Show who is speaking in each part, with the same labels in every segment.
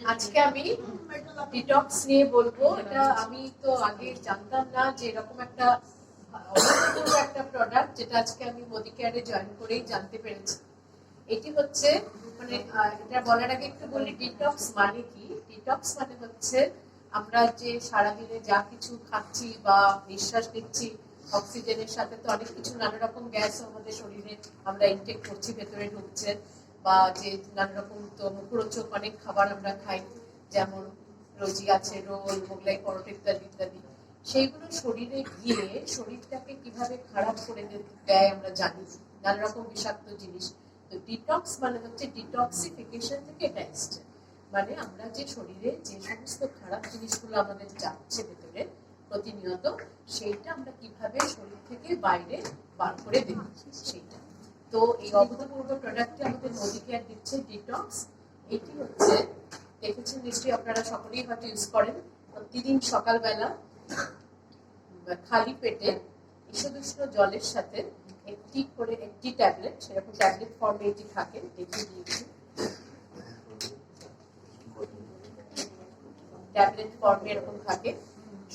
Speaker 1: আজকে আমি ডিটক্স নিয়ে বলবো। এটা আমি তো আগে জানতাম না যে এরকম একটা অভূতপূর্ব একটা প্রোডাক্ট, যেটা আজকে আমি মোদি কেয়ারে জয়েন করেই জানতে পেরেছি। এটি হচ্ছে মানে এটা বলার আগে একটু বলি ডিটক্স মানে কি। ডিটক্স মানে হচ্ছে আমরা যে সারাদিনে যা কিছু খাচ্ছি বা নিঃশ্বাস নিচ্ছি, অক্সিজেনের সাথে তো অনেক কিছু নানা রকম গ্যাস আমাদের শরীরে আমরা ইনটেক করছি, ভেতরে ঢুকছে, বা যে নানা রকম তো মুখরোচক অনেক খাবার আমরা খাই, যেমন রোজি আছে, রোল, মোগলাই পরোটা ইত্যাদি ইত্যাদি। সেইগুলো শরীরে গিয়ে শরীরটাকে কিভাবে খারাপ করে দেয় আমরা জানি, নানা রকম বিষাক্ত জিনিস। তো ডিটক্স মানে হচ্ছে ডিটক্সিফিকেশন থেকে এটা এসছে, মানে আমরা যে শরীরে যে সমস্ত খারাপ জিনিসগুলো আমাদের যাচ্ছে ভেতরে প্রতিনিয়ত, সেইটা আমরা কিভাবে শরীর থেকে বাইরে বার করে দেব সেইটা। তো এই অভূতপূর্ব প্রোডাক্টটি আমাদের মোদি কেয়ার দিচ্ছে, ডিটক্স। এটি হচ্ছে দেখেছেন নিশ্চয়ই আপনারা সকলেই হয়তো ইউজ করেন। প্রতিদিন সকালবেলা খালি পেটে ঈষদুষ্ণ জলের সাথে একটি ট্যাবলেট, সেরকম ট্যাবলেট ফর্মে এটি থাকে, দেখিয়ে দিয়েছি, ট্যাবলেট ফর্মে এরকম থাকে।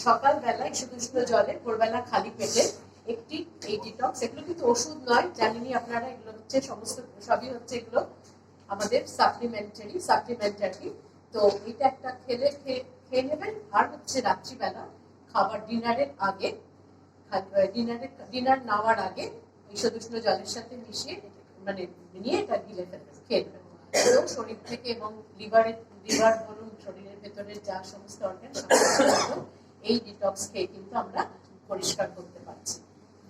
Speaker 1: সকালবেলা ঈষদুষ্ণ জলে ভোরবেলা খালি পেটে একটি এই ডিটক্স। এগুলো কিন্তু ওষুধ নয়, জানিনি আপনারা, এগুলো হচ্ছে সমস্ত সবই হচ্ছে এগুলো আমাদের সাপ্লিমেন্টারি। তো এটা একটা খেয়ে নেবেন। আর হচ্ছে রাত্রিবেলা খাবার ডিনারের আগে, ডিনার নেওয়ার আগে ঈষদুষ্ণ জলের সাথে মিশিয়ে মানে নিয়ে এটা গিলে ফেলবেন, খেয়ে নেবেন। তো শরীর থেকে এবং লিভার বলুন, শরীরের ভেতরের যা সমস্ত অর্গান এই ডিটক্স খেয়ে কিন্তু আমরা পরিষ্কার করতে পারছি।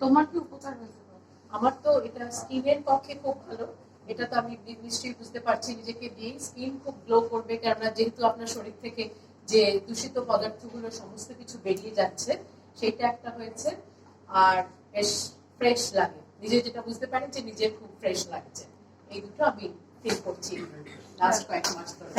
Speaker 2: তোমার কি উপকার হয়েছে?
Speaker 1: আমার তো এটা স্কিনের পক্ষে খুব ভালো। এটা তো আমি নিশ্চয়ই বুঝতে পারছি, নিজেকে দিয়ে স্কিন খুব গ্লো করবে, কেননা যেহেতু আপনার শরীর থেকে যে দূষিত পদার্থগুলো সমস্ত কিছু বেরিয়ে যাচ্ছে, সেটা একটা হয়েছে। আর বেশ ফ্রেশ লাগে, নিজে যেটা বুঝতে পারি যে নিজের খুব ফ্রেশ লাগছে। এই দুটো আমি ফিল করছি লাস্ট কয়েক মাস ধরে।